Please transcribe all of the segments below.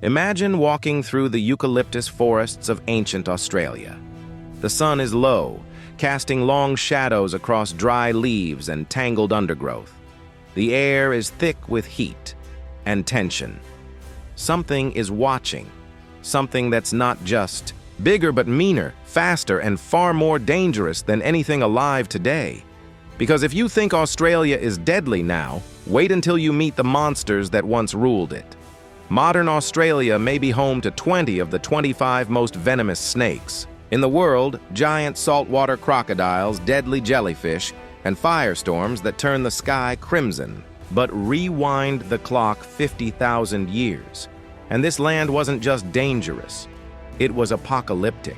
Imagine walking through the eucalyptus forests of ancient Australia. The sun is low, casting long shadows across dry leaves and tangled undergrowth. The air is thick with heat and tension. Something is watching, something that's not just bigger but meaner, faster, and far more dangerous than anything alive today. Because if you think Australia is deadly now, wait until you meet the monsters that once ruled it. Modern Australia may be home to 20 of the 25 most venomous snakes. In the world, giant saltwater crocodiles, deadly jellyfish, and firestorms that turn the sky crimson. But rewind the clock 50,000 years, and this land wasn't just dangerous, it was apocalyptic.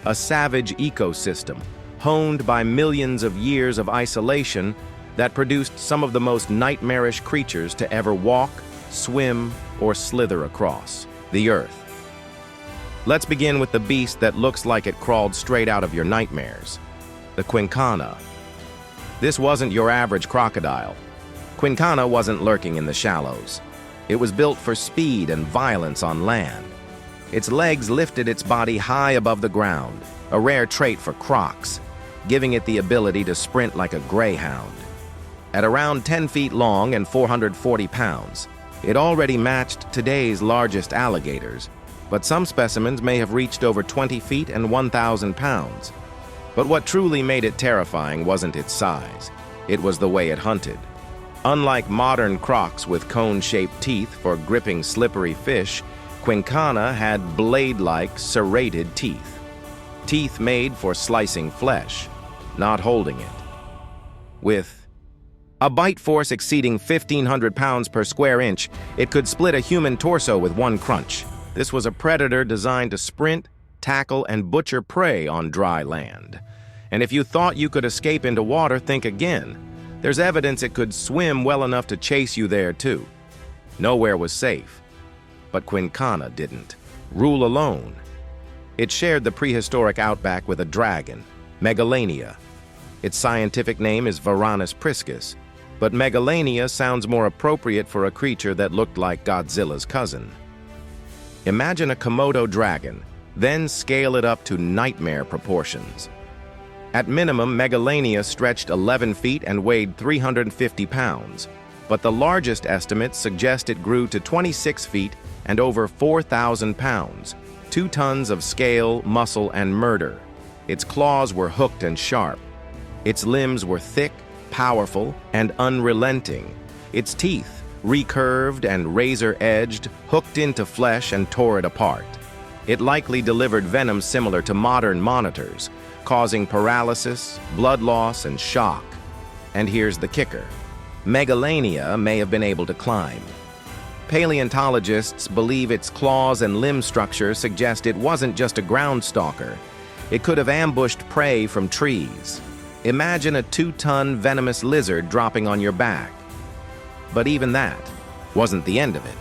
A savage ecosystem, honed by millions of years of isolation that produced some of the most nightmarish creatures to ever walk, swim, or slither across the earth. Let's begin with the beast that looks like it crawled straight out of your nightmares, the quinkana. This wasn't your average crocodile. Quinkana wasn't lurking in the shallows. It was built for speed and violence on land. Its legs lifted its body high above the ground, a rare trait for crocs, giving it the ability to sprint like a greyhound. At around 10 feet long and 440 pounds, it already matched today's largest alligators, but some specimens may have reached over 20 feet and 1,000 pounds. But what truly made it terrifying wasn't its size, it was the way it hunted. Unlike modern crocs with cone-shaped teeth for gripping slippery fish, quinkana had blade-like, serrated teeth. Teeth made for slicing flesh, not holding it. With a bite force exceeding 1,500 pounds per square inch, it could split a human torso with one crunch. This was a predator designed to sprint, tackle, and butcher prey on dry land. And if you thought you could escape into water, think again. There's evidence it could swim well enough to chase you there too. Nowhere was safe. But quinkana didn't rule alone. It shared the prehistoric outback with a dragon, Megalania. Its scientific name is Varanus priscus, but Megalania sounds more appropriate for a creature that looked like Godzilla's cousin. Imagine a Komodo dragon, then scale it up to nightmare proportions. At minimum, Megalania stretched 11 feet and weighed 350 pounds, but the largest estimates suggest it grew to 26 feet and over 4,000 pounds, 2 tons of scale, muscle, and murder. Its claws were hooked and sharp. Its limbs were thick, powerful, and unrelenting. Its teeth, recurved and razor-edged, hooked into flesh and tore it apart. It likely delivered venom similar to modern monitors, causing paralysis, blood loss, and shock. And here's the kicker. Megalania may have been able to climb. Paleontologists believe its claws and limb structure suggest it wasn't just a ground stalker. It could have ambushed prey from trees. Imagine a 2-ton venomous lizard dropping on your back. But even that wasn't the end of it.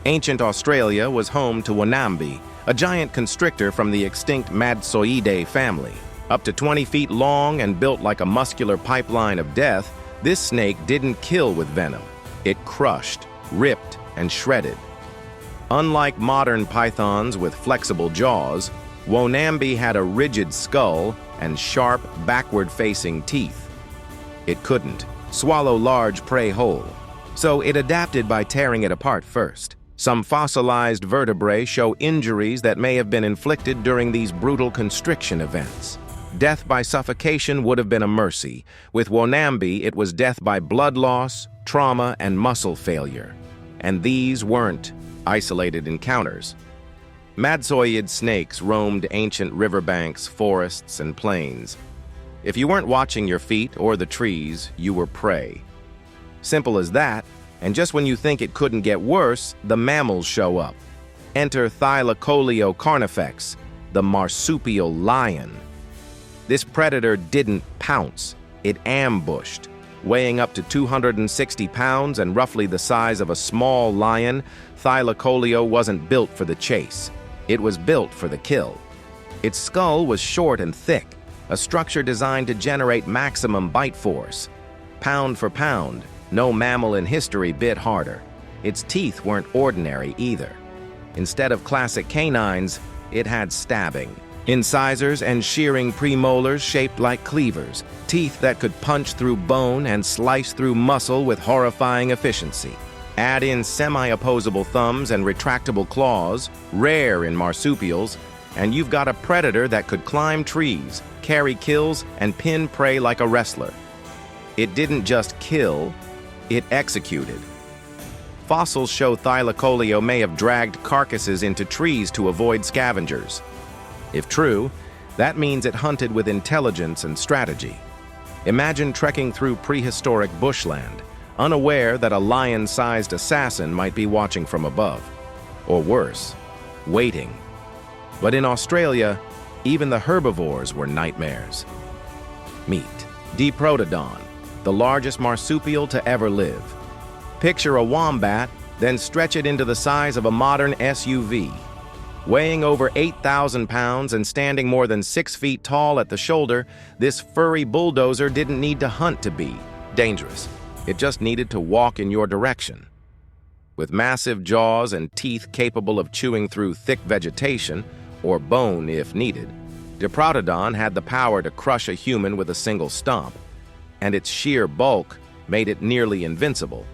Ancient Australia was home to Wonambi, a giant constrictor from the extinct Madsoidae family. Up to 20 feet long and built like a muscular pipeline of death, this snake didn't kill with venom. It crushed, ripped, and shredded. Unlike modern pythons with flexible jaws, Wonambi had a rigid skull and sharp, backward-facing teeth. It couldn't swallow large prey whole, so it adapted by tearing it apart first. Some fossilized vertebrae show injuries that may have been inflicted during these brutal constriction events. Death by suffocation would have been a mercy. With Wonambi, it was death by blood loss, trauma, and muscle failure. And these weren't isolated encounters. Madsoid snakes roamed ancient riverbanks, forests, and plains. If you weren't watching your feet or the trees, you were prey. Simple as that, and just when you think it couldn't get worse, the mammals show up. Enter Thylacoleo carnifex, the marsupial lion. This predator didn't pounce, it ambushed. Weighing up to 260 pounds and roughly the size of a small lion, Thylacoleo wasn't built for the chase. It was built for the kill. Its skull was short and thick, a structure designed to generate maximum bite force. Pound for pound, no mammal in history bit harder. Its teeth weren't ordinary either. Instead of classic canines, it had stabbing, incisors and shearing premolars shaped like cleavers, teeth that could punch through bone and slice through muscle with horrifying efficiency. Add in semi-opposable thumbs and retractable claws, rare in marsupials, and you've got a predator that could climb trees, carry kills, and pin prey like a wrestler. It didn't just kill, it executed. Fossils show Thylacoleo may have dragged carcasses into trees to avoid scavengers. If true, that means it hunted with intelligence and strategy. Imagine trekking through prehistoric bushland, unaware that a lion-sized assassin might be watching from above. Or worse, waiting. But in Australia, even the herbivores were nightmares. Meet Diprotodon, the largest marsupial to ever live. Picture a wombat, then stretch it into the size of a modern SUV. Weighing over 8,000 pounds and standing more than 6 feet tall at the shoulder, this furry bulldozer didn't need to hunt to be dangerous. It just needed to walk in your direction. With massive jaws and teeth capable of chewing through thick vegetation, or bone if needed, Diprotodon had the power to crush a human with a single stomp, and its sheer bulk made it nearly invincible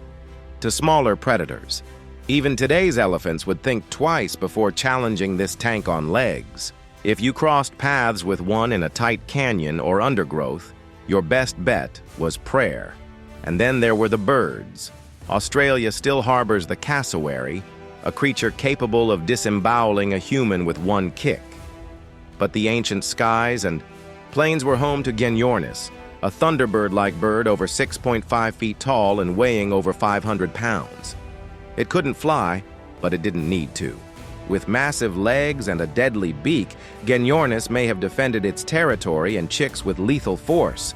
to smaller predators. Even today's elephants would think twice before challenging this tank on legs. If you crossed paths with one in a tight canyon or undergrowth, your best bet was prayer. And then there were the birds. Australia still harbors the cassowary, a creature capable of disemboweling a human with one kick. But the ancient skies and plains were home to Genyornis, a thunderbird-like bird over 6.5 feet tall and weighing over 500 pounds. It couldn't fly, but it didn't need to. With massive legs and a deadly beak, Genyornis may have defended its territory and chicks with lethal force.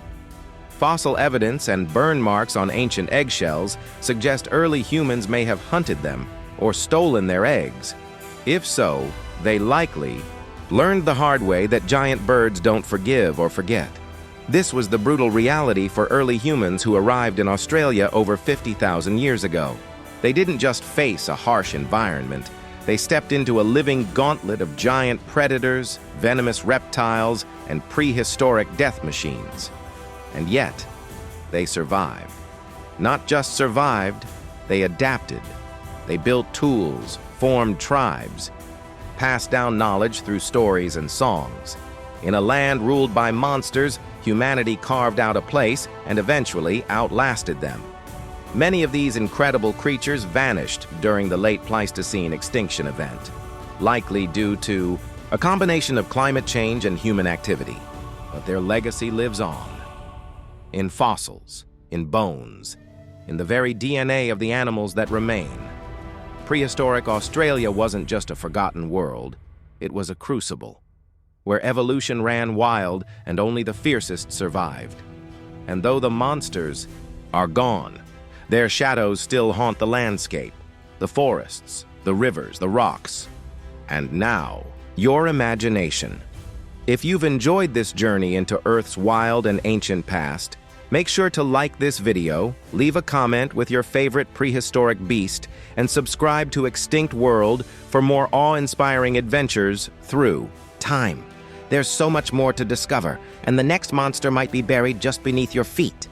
Fossil evidence and burn marks on ancient eggshells suggest early humans may have hunted them or stolen their eggs. If so, they likely learned the hard way that giant birds don't forgive or forget. This was the brutal reality for early humans who arrived in Australia over 50,000 years ago. They didn't just face a harsh environment, they stepped into a living gauntlet of giant predators, venomous reptiles, and prehistoric death machines. And yet, they survived. Not just survived, they adapted. They built tools, formed tribes, passed down knowledge through stories and songs. In a land ruled by monsters, humanity carved out a place and eventually outlasted them. Many of these incredible creatures vanished during the late Pleistocene extinction event, likely due to a combination of climate change and human activity. But their legacy lives on. In fossils, in bones, in the very DNA of the animals that remain. Prehistoric Australia wasn't just a forgotten world, it was a crucible, where evolution ran wild and only the fiercest survived. And though the monsters are gone, their shadows still haunt the landscape, the forests, the rivers, the rocks. And now, your imagination. If you've enjoyed this journey into Earth's wild and ancient past, make sure to like this video, leave a comment with your favorite prehistoric beast, and subscribe to Extinct World for more awe-inspiring adventures through time. There's so much more to discover, and the next monster might be buried just beneath your feet.